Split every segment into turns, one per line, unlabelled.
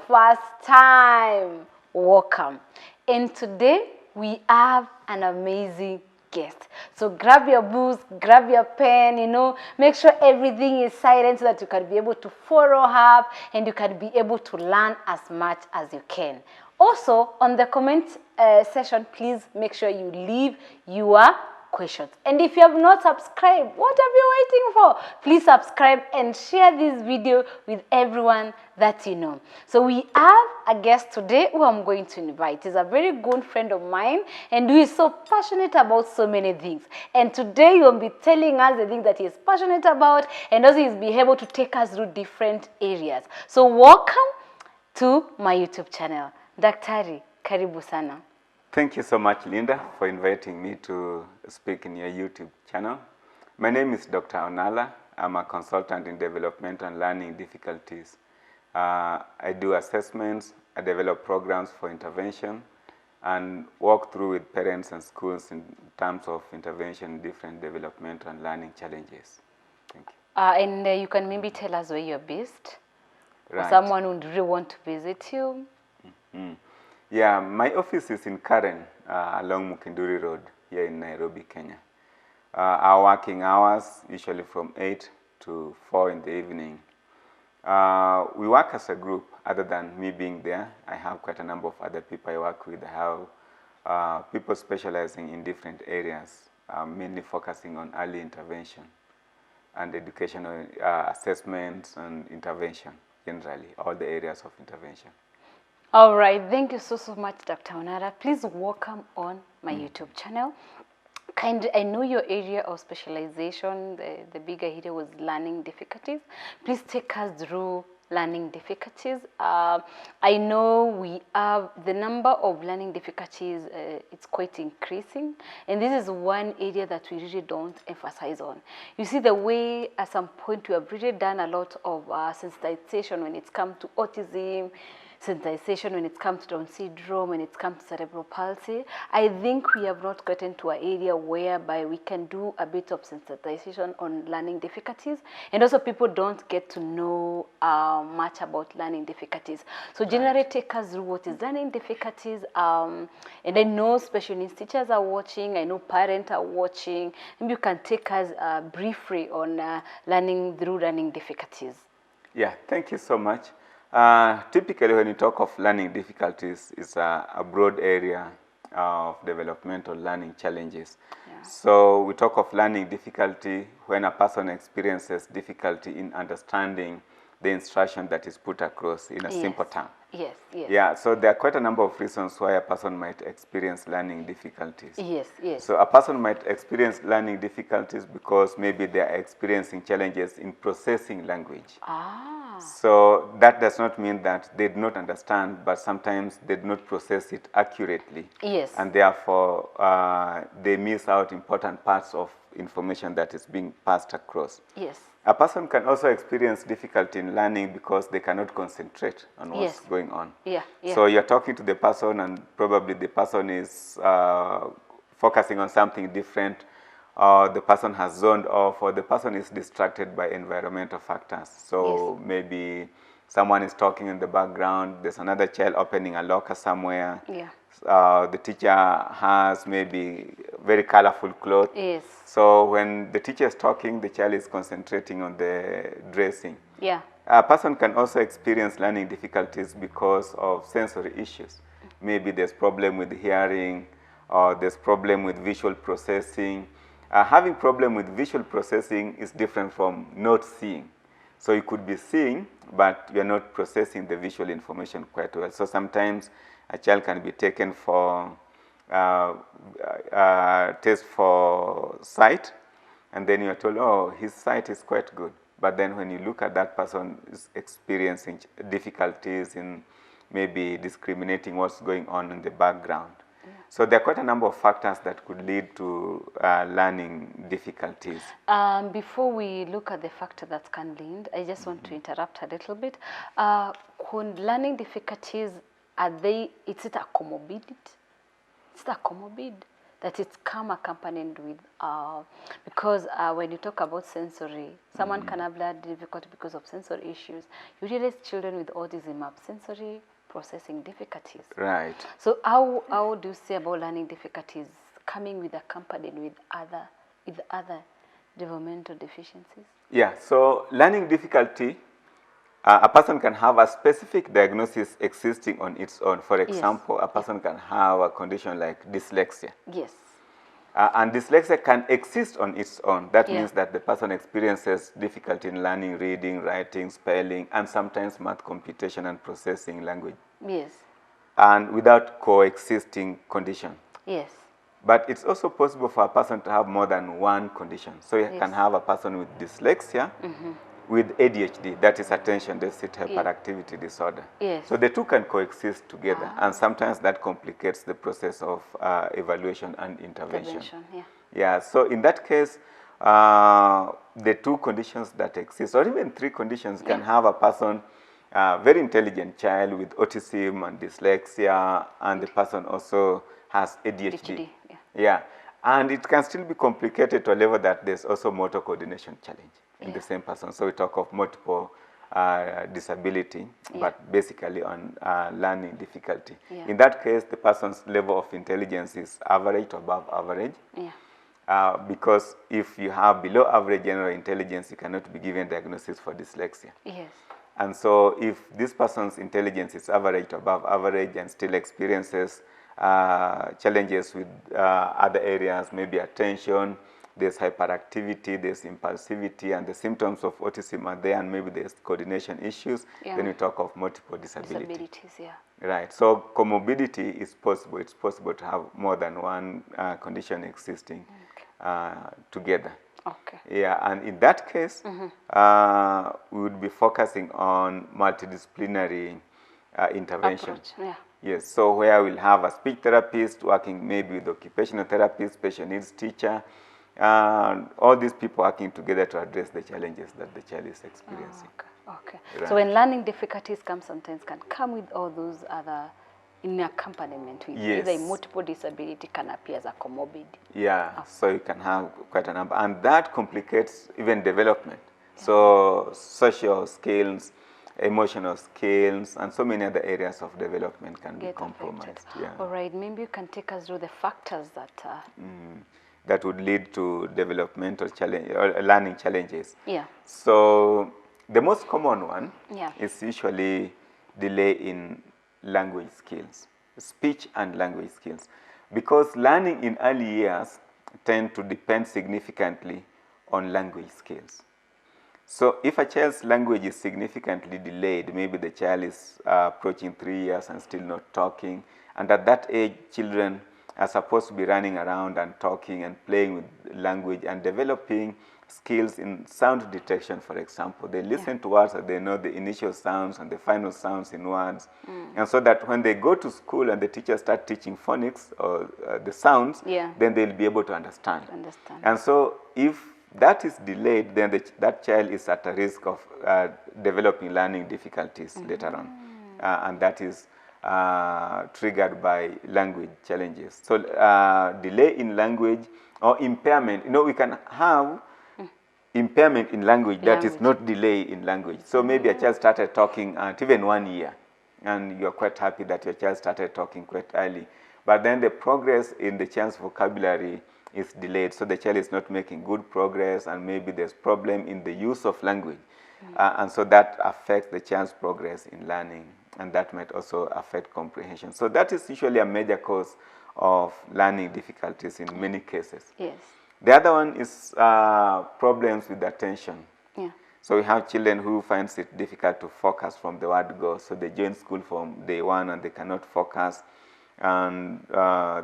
first time, welcome. And today we have an amazing guest. So grab your books, grab your pen, make sure everything is silent so that you can be able to follow her and you can be able to learn as much as you can. Also, on the comment section, please make sure you leave your questions. And if you have not subscribed, what are you waiting for? Please subscribe and share this video with everyone that you know. So we have a guest today who I'm going to invite. He's a very good friend of mine and who is so passionate about so many things. And today he'll be telling us the things that he's passionate about, and also he'll be able to take us through different areas. So welcome to my YouTube channel. Daktari, karibu sana.
Thank you so much, Linda, for inviting me to speak in your YouTube channel. My name is Dr. Onala. I'm a consultant in developmental and learning difficulties. I do assessments, I develop programs for intervention, and work through with parents and schools in terms of intervention in different developmental and learning challenges. Thank you.
And you can maybe tell us where you're based?
Right.
Or someone would really want to visit you?
Mm-hmm. Yeah, my office is in Karen, along Mukinduri Road, here in Nairobi, Kenya. Our working hours, usually from 8 to 4 in the evening. We work as a group. Other than me being there, I have quite a number of other people I work with. I have people specializing in different areas, mainly focusing on early intervention and educational assessments and intervention, generally, all the areas of intervention.
All right, thank you so much, Dr. Onala. Please welcome on my YouTube channel. I know your area of specialization, the bigger area was learning difficulties. Please take us through learning difficulties. I know we have the number of learning difficulties, it's quite increasing. And this is one area that we really don't emphasize on. You see the way at some point we have really done a lot of sensitization when it comes to autism, sensitization when it comes to Down syndrome, when it comes to cerebral palsy. I think we have not gotten to an area whereby we can do a bit of sensitization on learning difficulties, and also people don't get to know much about learning difficulties. So generally take us through what is learning difficulties, and I know special needs teachers are watching, I know parents are watching, and you can take us briefly on learning through learning difficulties.
Yeah, thank you so much. Typically, when you talk of learning difficulties, it's a broad area of developmental learning challenges. Yeah. So we talk of learning difficulty when a person experiences difficulty in understanding the instruction that is put across in a simple term.
Yes, yes.
Yeah, so there are quite a number of reasons why a person might experience learning difficulties.
Yes, yes.
So a person might experience learning difficulties because maybe they are experiencing challenges in processing language. So that does not mean that they do not understand, but sometimes they do not process it accurately.
Yes.
And therefore, they miss out important parts of information that is being passed across.
Yes.
A person can also experience difficulty in learning because they cannot concentrate on what's going on.
Yeah, yeah.
So you're talking to the person and probably the person is focusing on something different, or the person has zoned off, or the person is distracted by environmental factors. So maybe someone is talking in the background, there's another child opening a locker somewhere.
Yeah.
The teacher has maybe very colorful clothes.
Yes.
So when the teacher is talking, the child is concentrating on the dressing.
Yeah.
A person can also experience learning difficulties because of sensory issues. Maybe there's problem with hearing, or there's problem with visual processing. Having problem with visual processing is different from not seeing. So you could be seeing, but you're not processing the visual information quite well. So sometimes a child can be taken for test for sight, and then you're told, oh, his sight is quite good. But then when you look at that person is experiencing difficulties in maybe discriminating what's going on in the background. Yeah. So there are quite a number of factors that could lead to learning difficulties.
Before we look at the factor that can lead, I just want to interrupt a little bit. Learning difficulties, is it a comorbidity? Is it a comorbid? that it's come accompanied with, because when you talk about sensory, someone can have learned difficulty because of sensory issues. Usually it's children with autism have sensory processing difficulties.
Right.
So how do you say about learning difficulties coming with accompanied with other developmental deficiencies?
Yeah, so learning difficulty, a person can have a specific diagnosis existing on its own. For example, a person can have a condition like dyslexia.
Yes.
And dyslexia can exist on its own. That means that the person experiences difficulty in learning, reading, writing, spelling, and sometimes math computation and processing language.
Yes.
And without coexisting condition.
Yes.
But it's also possible for a person to have more than one condition. So you can have a person with dyslexia, with ADHD, that is attention deficit hyperactivity disorder.
Yes.
So the two can coexist together, and sometimes that complicates the process of evaluation and intervention. Yeah, so in that case, the two conditions that exist, or even three conditions, can have a person, very intelligent child with autism and dyslexia, and the person also has ADHD. Yeah, and it can still be complicated to a level that there's also motor coordination challenge in the same person. So we talk of multiple disability, but basically on learning difficulty. In that case, the person's level of intelligence is average to above average. Because if you have below average general intelligence, you cannot be given diagnosis for dyslexia.
Yes.
And so if this person's intelligence is average to above average and still experiences challenges with other areas, maybe attention, there's hyperactivity, there's impulsivity, and the symptoms of autism are there, and maybe there's coordination issues, then we talk of multiple disability.
Disabilities,
Right. So comorbidity is possible. It's possible to have more than one condition existing together.
Okay.
Yeah, and in that case, we would be focusing on multidisciplinary intervention.
Approach,
Yes, so where we'll have a speech therapist working maybe with occupational therapist, special needs teacher, all these people working together to address the challenges that the child is experiencing.
Okay. Right. So when learning difficulties sometimes can come with all those other in accompaniment with either multiple disability can appear as a comorbid.
Yeah, so you can have quite a number, and that complicates even development. So social skills, emotional skills, and so many other areas of development can be compromised.
All right, maybe you can take us through the factors that
that would lead to developmental challenge or learning challenges.
Yeah.
So the most common one is usually delay in language skills, speech and language skills, because learning in early years tend to depend significantly on language skills. So if a child's language is significantly delayed, maybe the child is approaching 3 years and still not talking, and at that age children are supposed to be running around and talking and playing with language and developing skills in sound detection, for example. They listen to words and they know the initial sounds and the final sounds in words. And so that when they go to school and the teachers start teaching phonics or the sounds, then they'll be able to understand. And so if that is delayed, then that child is at a risk of developing learning difficulties later on. And that is triggered by language challenges. So delay in language or impairment, we can have impairment in language that is not delay in language. So maybe a child started talking at even 1 year, and you're quite happy that your child started talking quite early. But then the progress in the child's vocabulary is delayed, so the child is not making good progress, and maybe there's problem in the use of language. And so that affects the child's progress in learning, and that might also affect comprehension. So that is usually a major cause of learning difficulties in many cases.
Yes.
The other one is problems with attention.
Yeah.
So we have children who finds it difficult to focus from the word go. So they join school from day one and they cannot focus, and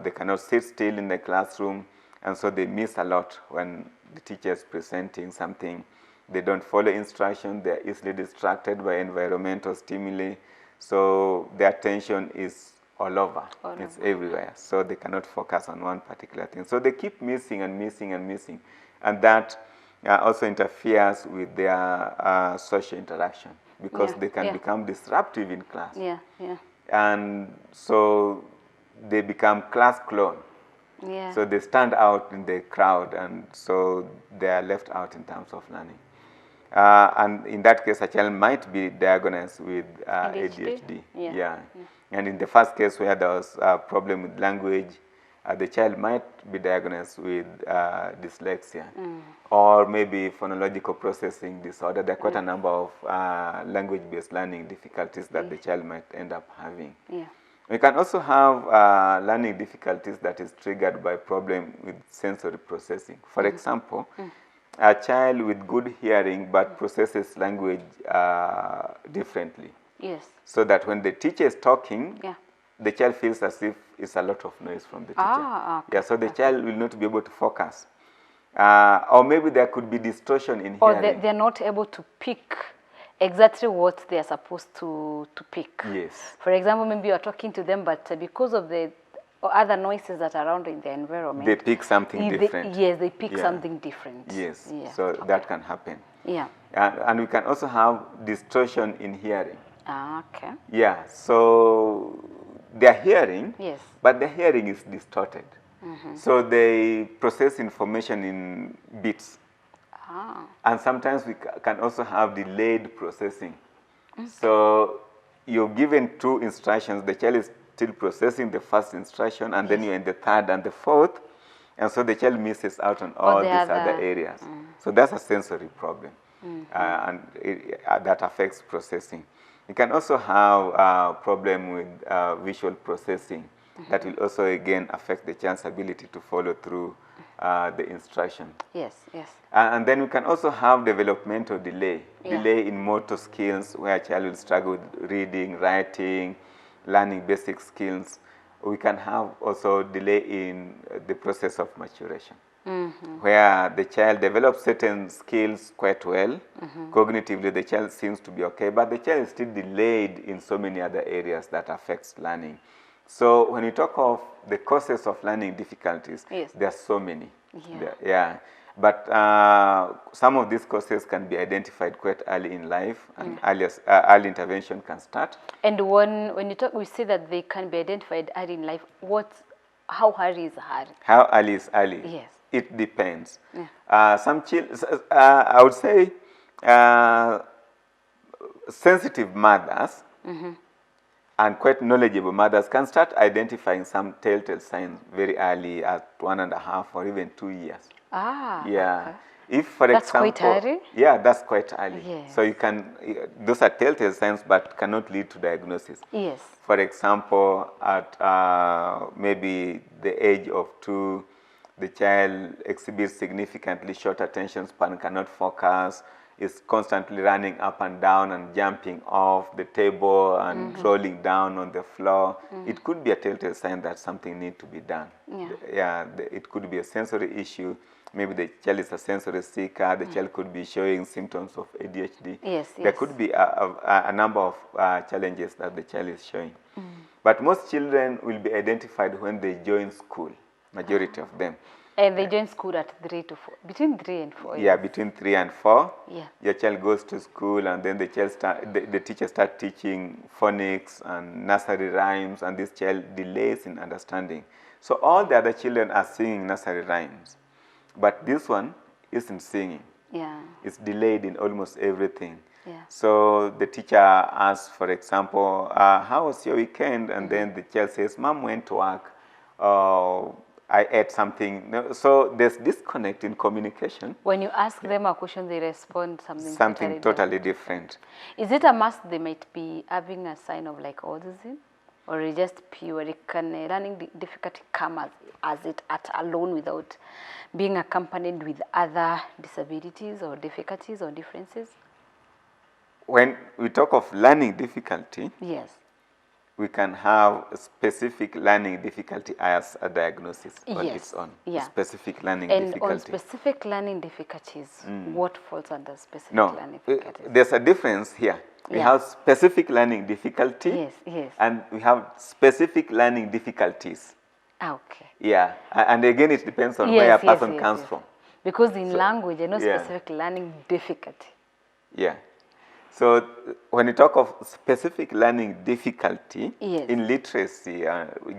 they cannot sit still in the classroom, and so they miss a lot when the teacher is presenting something. They don't follow instruction. They are easily distracted by environmental stimuli. So their attention is all over. It's everywhere. So they cannot focus on one particular thing. So they keep missing and missing and missing. And that also interferes with their social interaction, because they can become disruptive in class. And so they become class clone.
Yeah.
So they stand out in the crowd, and so they are left out in terms of learning. And in that case, a child might be diagnosed with ADHD.
Yeah.
And in the first case where there was a problem with language, the child might be diagnosed with dyslexia or maybe phonological processing disorder. There are quite a number of language-based learning difficulties that the child might end up having.
Yeah.
We can also have learning difficulties that is triggered by problem with sensory processing. For example, a child with good hearing but processes language differently.
Yes.
So that when the teacher is talking,
Yeah.
the child feels as if it's a lot of noise from the teacher.
Okay.
Yeah, so the child will not be able to focus. Or maybe there could be distortion in
Or
hearing.
they're not able to pick exactly what they're supposed to pick.
Yes.
For example, maybe you're talking to them, but because of the other noises that are around in the environment,
They pick something different.
Yes, they pick
Yeah.
something different.
Yes,
Yeah.
so that can happen.
Yeah.
And we can also have distortion in hearing.
Okay.
Yeah, so they're hearing,
Yes.
but the hearing is distorted. So they process information in bits. And sometimes we can also have delayed processing. So you're given 2 instructions, the child is still processing the first instruction, and then you're in the third and the fourth, and so the child misses out on all these other areas. So that's a sensory problem, and that affects processing. You can also have a problem with visual processing that will also again affect the child's ability to follow through the instruction.
Yes, yes.
And then we can also have developmental delay, delay in motor skills where a child will struggle with reading, writing, learning basic skills. We can have also delay in the process of maturation, where the child develops certain skills quite well. Cognitively, the child seems to be okay, but the child is still delayed in so many other areas that affects learning. So when you talk of the causes of learning difficulties, there are so many. But some of these causes can be identified quite early in life, and early intervention can start.
And when you talk, we say that they can be identified early in life. How early is early?
How early is early?
Yes.
It depends. Some children, I would say, sensitive mothers and quite knowledgeable mothers can start identifying some telltale signs very early at 1.5 or even 2 years.
Okay.
If, for
that's
example,
quite early?
Yeah, that's quite early.
Yes.
So you can, those are telltale signs but cannot lead to diagnosis.
Yes.
For example, at maybe the age of 2, the child exhibits significantly short attention span, cannot focus, is constantly running up and down and jumping off the table and rolling down on the floor. It could be a telltale sign that something needs to be done. It could be a sensory issue. Maybe the child is a sensory seeker. The child could be showing symptoms of ADHD. There could be a number of challenges that the child is showing. But most children will be identified when they join school, majority of them.
And they join school at 3 to 4, between 3 and 4.
Yeah, between 3 and 4.
Yeah.
Your child goes to school, and then the teacher starts teaching phonics and nursery rhymes, and this child delays in understanding. So all the other children are singing nursery rhymes, but this one isn't singing.
Yeah.
It's delayed in almost everything.
Yeah.
So the teacher asks, for example, how was your weekend? And then the child says, Mom went to work. I ate something. So there's disconnect in communication.
When you ask them a question, they respond something
totally different.
Is it a must they might be having a sign of like autism? Or is just purely can learning difficulty come as it alone without being accompanied with other disabilities or difficulties or differences?
When we talk of learning difficulty,
yes,
we can have a specific learning difficulty as a diagnosis on its own.
Yeah.
Specific learning
and
difficulty.
on specific learning difficulties, what falls under specific learning difficulties?
There's a difference here. We have specific learning difficulty.
Yes.
And we have specific learning difficulties.
Okay.
Yeah. And again, it depends on where a person comes from.
Because in language, specific learning difficulty.
Yeah. So when you talk of specific learning difficulty
Yes.
in literacy,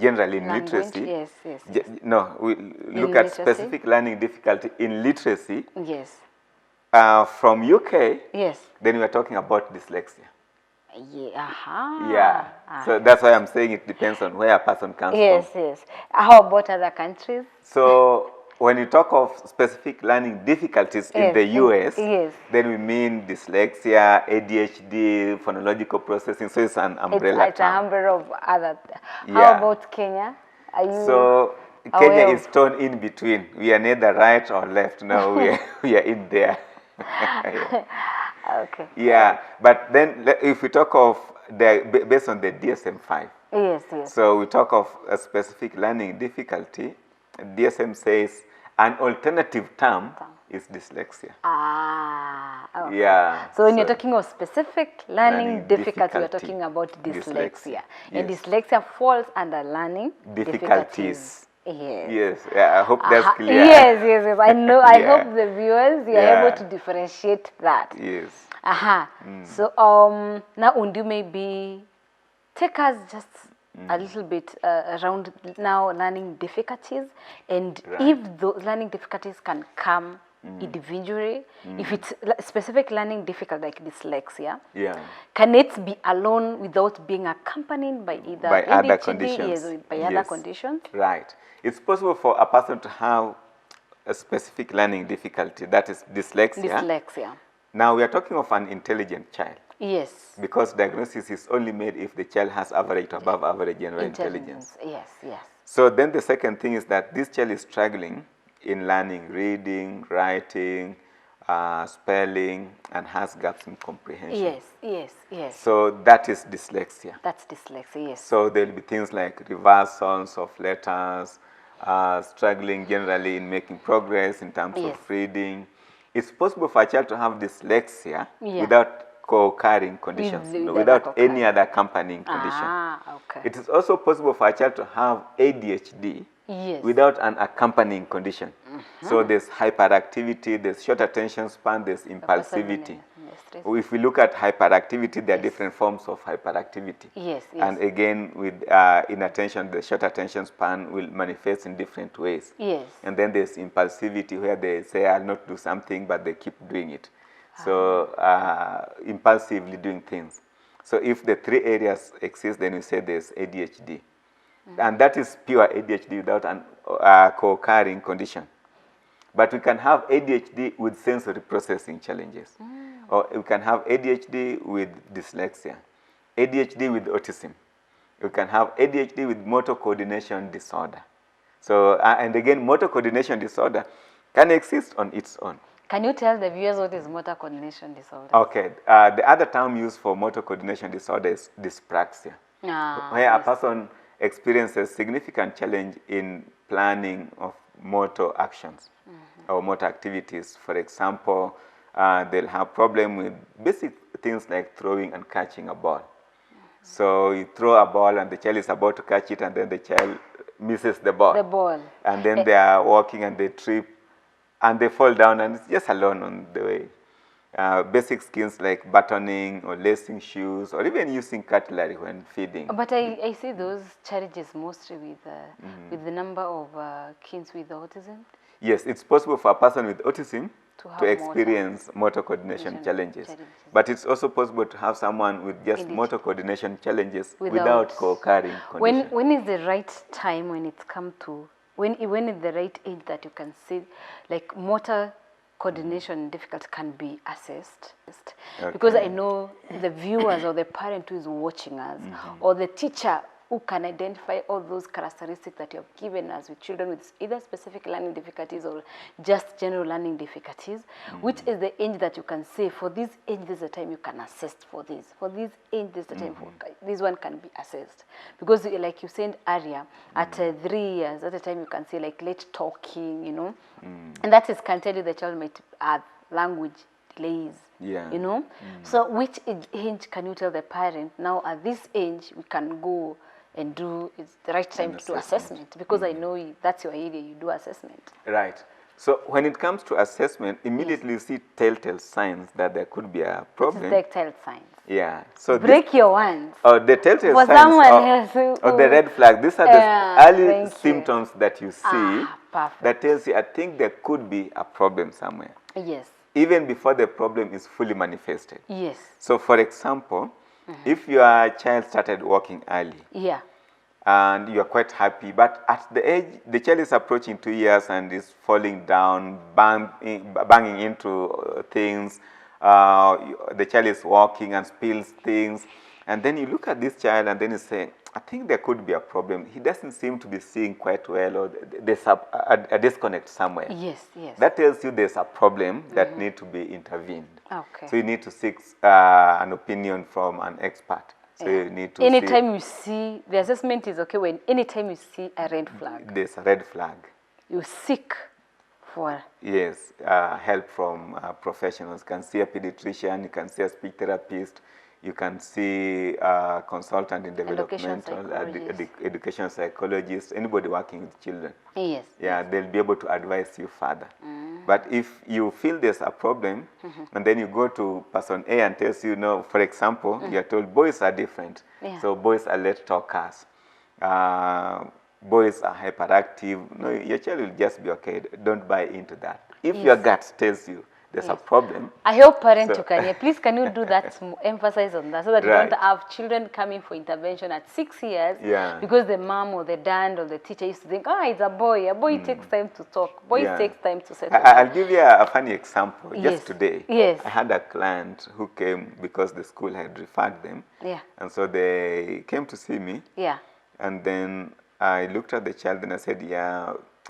generally in
Language,
literacy,
yes, yes, yes.
no, we look at
literacy?
specific learning difficulty in literacy
Yes.
from UK,
Yes.
then we are talking about dyslexia.
Yeah. Aha.
Yeah, so that's why I'm saying it depends on where a person comes
Yes,
from.
yes. How about other countries?
So when you talk of specific learning difficulties in
Yes,
the US,
yes.
then we mean dyslexia, ADHD, phonological processing. So it's an umbrella
It's a
term.
number of other. How
Yeah.
about Kenya? Are you
So
aware
Kenya
of-
is torn in between. We are neither right or left. No, we are in there.
Okay.
Yeah, but then if we talk of based on the DSM-5,
Yes, yes.
so we talk of a specific learning difficulty, DSM says an alternative term is dyslexia.
Okay.
Yeah.
So when you're talking of specific learning
learning
difficulty, you're
difficulty.
talking about dyslexia. And
Yes.
dyslexia falls under learning
Difficulties.
Yes.
Yes, yeah, I hope that's clear.
Yes, yes, yes. I know. I
Yeah.
hope the viewers are
Yeah.
able to differentiate that.
Yes.
So now Undu, maybe take us just a little bit around now learning difficulties, and
Right.
if those learning difficulties can come individually, if it's specific learning difficulty like dyslexia,
Yeah.
can it be alone without being accompanied by either
By other
ADHD,
conditions.
yes, or by other
Yes.
conditions?
Right. It's possible for a person to have a specific learning difficulty, that is dyslexia.
Dyslexia.
Now we are talking of an intelligent child,
Yes.
because diagnosis is only made if the child has average to above average general intelligence.
Yes, yes.
So then the second thing is that this child is struggling in learning reading, writing, spelling, and has gaps in comprehension.
Yes, yes, yes.
So that is dyslexia.
That's dyslexia, yes.
So there will be things like reversals of letters, struggling generally in making progress in terms
Yes.
of reading. It's possible for a child to have dyslexia
Yeah.
without co-occurring conditions,
With
without
co-occurring.
any other accompanying condition.
Okay.
It is also possible for a child to have ADHD
Yes.
without an accompanying condition. So there's hyperactivity, there's short attention span, there's impulsivity.
Yes,
If we look at hyperactivity, there are different forms of hyperactivity.
yes.
And again, with inattention, the short attention span will manifest in different ways.
Yes.
And then there's impulsivity, where they say, I'll not do something, but they keep doing it. So impulsively doing things. So if the three areas exist, then we say there's ADHD. And that is pure ADHD without an co-occurring condition. But we can have ADHD with sensory processing challenges. Or we can have ADHD with dyslexia, ADHD with autism. We can have ADHD with motor coordination disorder. So, and again, motor coordination disorder can exist on its own.
Can you tell the viewers what is motor coordination disorder?
Okay, the other term used for motor coordination disorder is dyspraxia, where a person experiences significant challenge in planning of motor actions or motor activities. For example, they'll have problem with basic things like throwing and catching a ball. So you throw a ball and the child is about to catch it, and then the child misses the ball.
The ball.
And then they are walking and they trip and they fall down, and it's just alone on the way. Basic skills like buttoning or lacing shoes, or even using cutlery when feeding.
But I see those challenges mostly with the number of kids with autism.
Yes, it's possible for a person with autism
To have
to experience motor coordination challenges. But it's also possible to have someone with just
ADHD.
motor coordination challenges without co-occurring condition.
When is the right time when it's come to, when is the right age that you can see like motor coordination difficulty can be assessed? Because I know the viewers or the parent who is watching us or the teacher who can identify all those characteristics that you have given us with children with either specific learning difficulties or just general learning difficulties, which is the age that you can say, for this age, this is the time you can assess for this. For this age, this is the time for this one can be assessed. Because like you said earlier, at 3 years, at the time you can say like late talking, you know, and that is can tell you the child might have language delays.
Yeah.
You know, so which age can you tell the parent now at this age we can go and do, it's the right time to do assessment? Because I know that's your area, you do assessment.
Right. So when it comes to assessment, immediately you see telltale signs that there could be a problem.
Telltale signs.
Yeah. So
Break your ones.
the telltale
For
signs
someone else
or the red flag. These are the early symptoms that you see that tells you, I think there could be a problem somewhere.
Yes.
Even before the problem is fully manifested.
Yes.
So for example, if your child started walking early,
yeah,
and you are quite happy, but at the age, the child is approaching 2 years and is falling down, banging into things, the child is walking and spills things, and then you look at this child and then you say, I think there could be a problem. He doesn't seem to be seeing quite well, or there's a disconnect somewhere.
Yes, yes.
That tells you there's a problem that needs to be intervened.
Okay.
So you need to seek an opinion from an expert. So you need to
anytime you see, the assessment is okay when anytime you see a red flag.
There's a red flag.
You seek for...
Yes, help from professionals. You can see a pediatrician, you can see a speech therapist, you can see a consultant in developmental, educational psychologist, anybody working with children.
Yes.
Yeah, they'll be able to advise you further. But if you feel there's a problem, and then you go to person A and tells you, no, for example, you're told boys are different.
Yeah.
So boys are late talkers. Boys are hyperactive. No, your child will just be okay. Don't buy into that. If your gut tells you there's a problem.
I hope parents you can hear. Please, can you do that, emphasize on that, so that you don't have children coming for intervention at 6 years because the mom or the dad or the teacher used to think, it's a boy. A boy takes time to talk. Boys takes time to settle.
I'll give you a funny example. Just today,
yes.
I had a client who came because the school had referred them.
Yeah.
And so they came to see me.
Yeah.
And then I looked at the child and I said,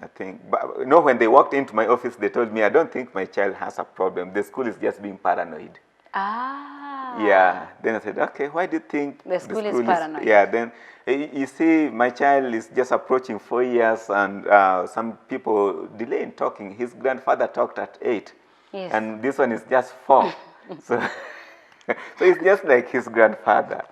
I think, but you know, when they walked into my office, they told me, I don't think my child has a problem. The school is just being paranoid. Yeah. Then I said, okay, why do you think
the school is paranoid?
Yeah, then you see, my child is just approaching 4 years and some people delay in talking. His grandfather talked at 8.
Yes.
And this one is just 4. So it's just like his grandfather.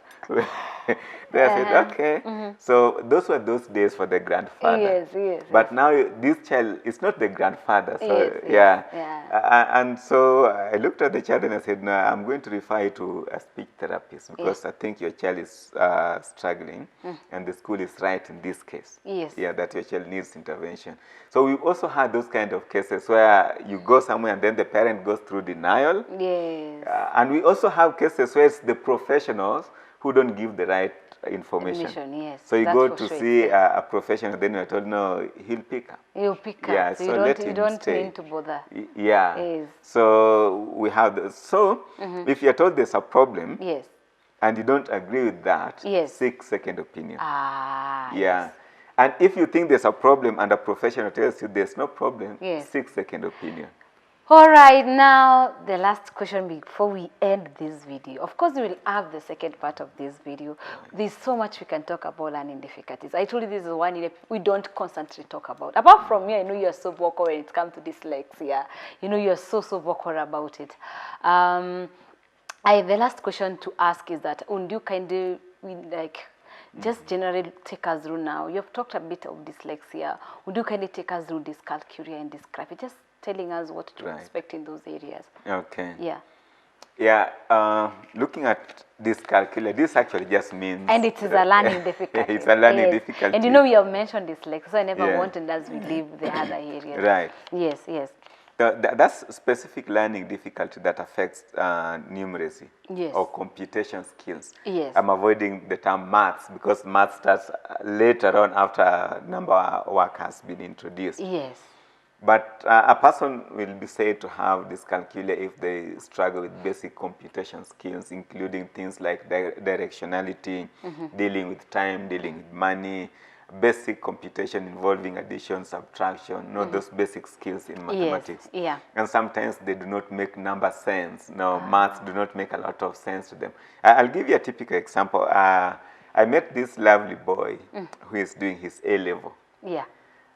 Then I said, okay. So those were those days for the grandfather.
Yes, yes.
But now this child is not the grandfather. So and so I looked at the child and I said, no, I'm going to refer you to a speech therapist because I think your child is struggling and the school is right in this case.
Yes.
Yeah, that your child needs intervention. So we've also had those kind of cases where you go somewhere and then the parent goes through denial.
Yes.
And we also have cases where it's the professionals who don't give the right information.
Yes,
so you go to see a professional, then you're told, no, he'll pick up.
He'll pick up.
Yeah,
so
you
don't need to bother.
Yeah.
Yes.
So we have this. So if you're told there's a problem,
yes,
and you don't agree with that,
yes,
seek second opinion.
Yeah.
Yes. And if you think there's a problem and a professional tells you there's no problem,
yes,
seek second opinion.
All right, now the last question before we end this video. Of course, we will have the second part of this video. There's so much we can talk about learning difficulties. I told you this is one area we don't constantly talk about. Apart from me, I know you're so vocal when it comes to dyslexia. You know, you're so vocal about it. The last question to ask is that, would you kind of, just generally take us through now. You've talked a bit of dyslexia. Would you kind of take us through dyscalculia and dysgraphia? Just telling us what to expect in those areas.
Okay.
Yeah.
Yeah. Looking at dyscalculia, this actually just means...
And it is a learning difficulty.
It's a learning difficulty.
And you know, we have mentioned dyslexia, so I never wanted us to leave the other areas.
Right.
Yes, yes.
That's specific learning difficulty that affects numeracy or computation skills.
Yes.
I'm avoiding the term maths because maths starts later on after number work has been introduced.
Yes.
But a person will be said to have dyscalculia if they struggle with basic computation skills, including things like directionality, dealing with time, dealing with money, basic computation involving addition, subtraction, those basic skills in mathematics.
Yes. Yeah.
And sometimes they do not make number sense. No, maths do not make a lot of sense to them. I'll give you a typical example. I met this lovely boy who is doing his A-level.
Yeah.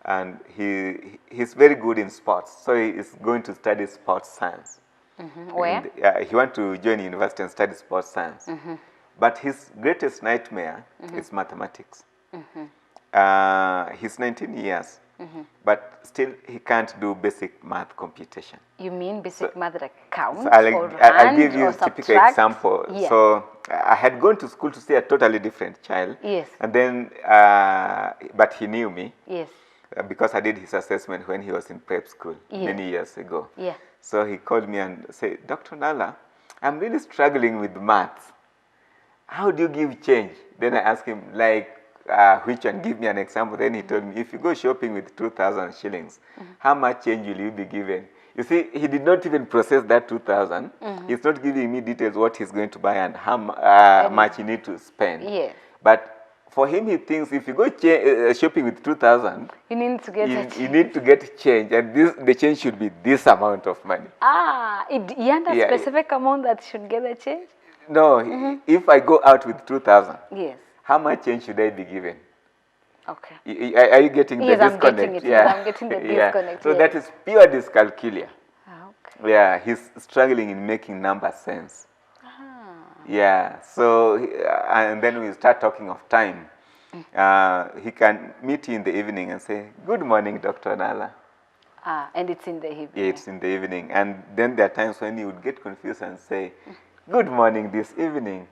And he's very good in sports, so he is going to study sports science.
Where?
He wants to join university and study sports science. But his greatest nightmare is mathematics. He's 19 years, but still he can't do basic math computation.
You mean basic math like count
So
or
I'll give
hand
you
or
a typical
subtract?
example.
Yeah.
So I had gone to school to see a totally different child.
Yes.
And then, but he knew me.
Yes.
Because I did his assessment when he was in prep school many years ago.
Yeah.
So he called me and said, Dr. Nala, I'm really struggling with maths. How do you give change? Then I asked him, like, which one? Give me an example. Then he told me, if you go shopping with 2,000 shillings, how much change will you be given? You see, he did not even process that 2,000. He's not giving me details what he's going to buy and how much he need to spend.
Yes.
But for him, he thinks if you go shopping with 2,000,
You need to get
you need to get change, and the change should be this amount of money.
You had a specific amount that should get a change?
No, if I go out with 2,000,
yes.
How much change should I be given?
Okay.
Are you getting the disconnect?
I'm getting it. Yeah. I'm getting the disconnect.
So that is pure dyscalculia.
Okay.
Yeah, he's struggling in making number sense. Yeah, so, and then we start talking of time. He can meet you in the evening and say, good morning, Dr. Nala.
And it's in the evening.
Yeah, it's in the evening. And then there are times when he would get confused and say, good morning this evening.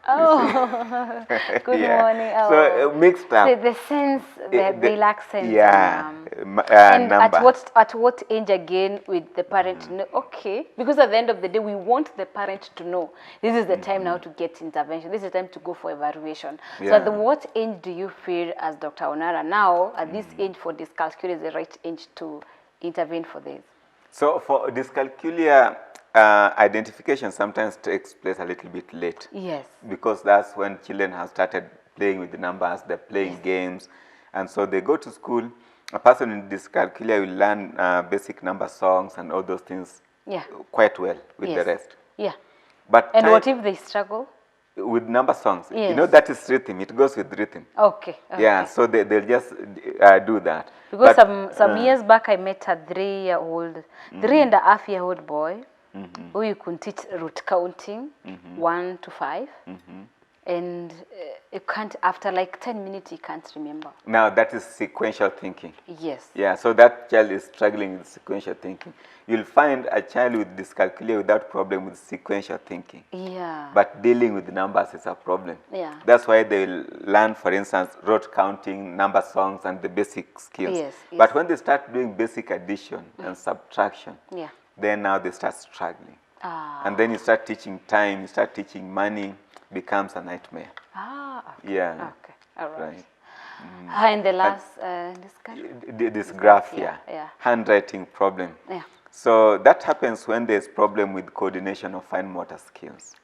Oh, good morning. Oh.
So mixed up.
So the sense, they lack sense.
Yeah.
And
number.
at what age again with the parent to know? Okay, because at the end of the day, we want the parent to know this is the time now to get intervention. This is the time to go for evaluation. So at what age do you feel as Dr. Onara now, at this age for dyscalculia is the right age to intervene for this?
So for dyscalculia, identification sometimes takes place a little bit late.
Yes.
Because that's when children have started playing with the numbers, they're playing games. And so they go to school. A person in dyscalculia will learn basic number songs and all those things quite well with the rest.
Yeah.
But
what if they struggle?
With number songs.
Yes.
You know, that is rhythm. It goes with rhythm.
Okay.
Yeah, so they'll just do that.
Because some years back, I met a 3-year-old, 3.5-year-old boy who you could teach root counting, 1 to 5. And you can't, after like 10 minutes, you can't remember.
Now, that is sequential thinking.
Yes.
Yeah, so that child is struggling with sequential thinking. You'll find a child with dyscalculia without problem with sequential thinking.
Yeah.
But dealing with numbers is a problem.
Yeah.
That's why they'll learn, for instance, rote counting, number songs, and the basic skills.
Yes.
But when they start doing basic addition and subtraction, then now they start struggling. And then you start teaching time, you start teaching money, becomes a nightmare.
Okay.
Yeah.
Okay. All right.
Right.
And the last
dysgraphia, handwriting problem.
Yeah.
So that happens when there's problem with coordination of fine motor skills.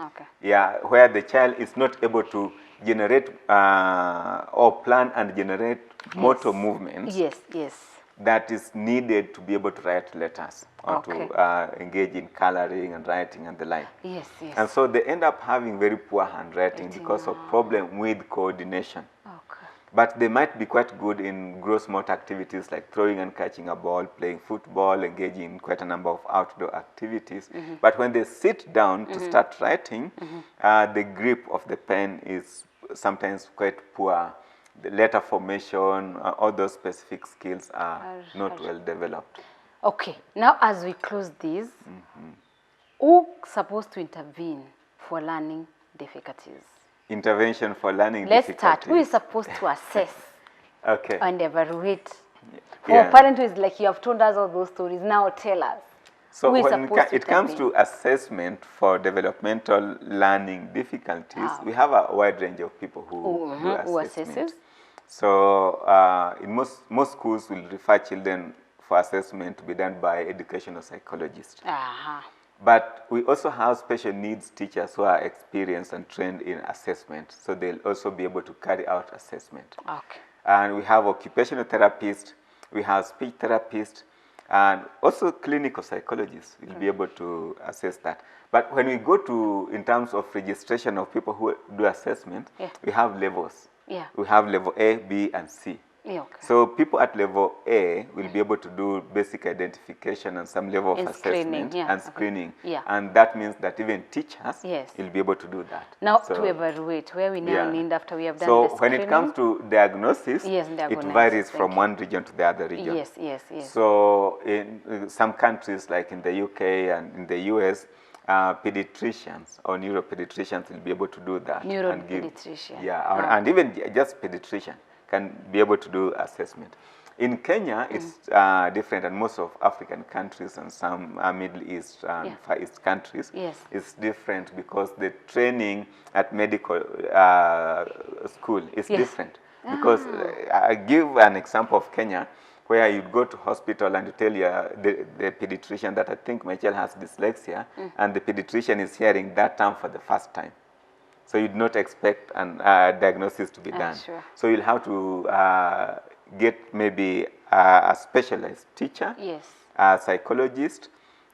Okay.
Yeah, where the child is not able to generate or plan and generate motor movements.
Yes, yes.
That is needed to be able to write letters or to engage in coloring and writing and the like.
Yes, yes.
And so they end up having very poor handwriting because of problem with coordination.
Okay.
But they might be quite good in gross motor activities like throwing and catching a ball, playing football, engaging in quite a number of outdoor activities. But when they sit down to start writing, the grip of the pen is sometimes quite poor. The letter formation, all those specific skills are not well developed.
Okay, now as we close this, who's supposed to intervene for learning difficulties?
Intervention for learning
Let's
difficulties.
start. Who is supposed to assess and evaluate? For a parent who is like, you have told us all those stories, now tell us.
So when it comes to assessment for developmental learning difficulties, we have a wide range of people who do assessment. So in most schools will refer children for assessment to be done by educational psychologists. But we also have special needs teachers who are experienced and trained in assessment, so they'll also be able to carry out assessment.
Okay.
And we have occupational therapists, we have speech therapists, and also clinical psychologists will be able to assess that. But when we go to, in terms of registration of people who do assessment, we have levels.
Yeah.
We have level A, B, and C.
Yeah, okay.
So people at level A will be able to do basic identification and some level of
And screening,
assessment
yeah,
and
okay.
screening.
Yeah.
And that means that even teachers
Yes.
will be able to do that.
Now
So,
to evaluate where we now
yeah.
need after we have done
So
the
when
screening.
it comes to diagnosis,
Yes,
it
diagnosis,
varies
thank
from
you.
one region to the other region.
Yes, yes, yes.
So in some countries like in the UK and in the US, pediatricians or neuropediatricians will be able to do that.
Neuropediatrician.
Yeah, and even just pediatrician can be able to do assessment. In Kenya, it's different, and most of African countries and some Middle East and Far East countries,
Yes.
it's different because the training at medical school is different. Because I give an example of Kenya, where you go to hospital and you tell the pediatrician that I think my child has dyslexia, and the pediatrician is hearing that term for the first time. So you'd not expect a diagnosis to be done.
Sure.
So you'll have to get maybe a specialized teacher,
Yes.
a psychologist,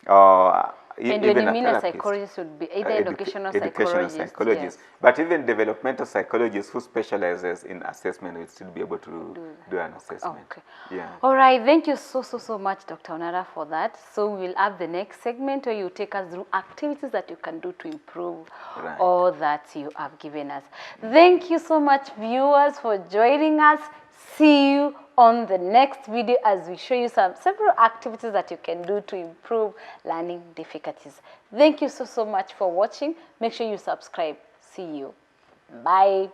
or
And
even
when you
a
mean a
therapist.
psychologist would be either educational psychologist.
Psychologist.
Yes.
But even developmental psychologist who specializes in assessment will still be able to do an assessment.
Okay.
Yeah.
All right. Thank you so much, Dr. Onara, for that. So we'll have the next segment where you take us through activities that you can do to improve all that you have given us. Thank you so much, viewers, for joining us. See you on the next video as we show you several activities that you can do to improve learning difficulties. Thank you so much for watching. Make sure you subscribe. See you. Bye.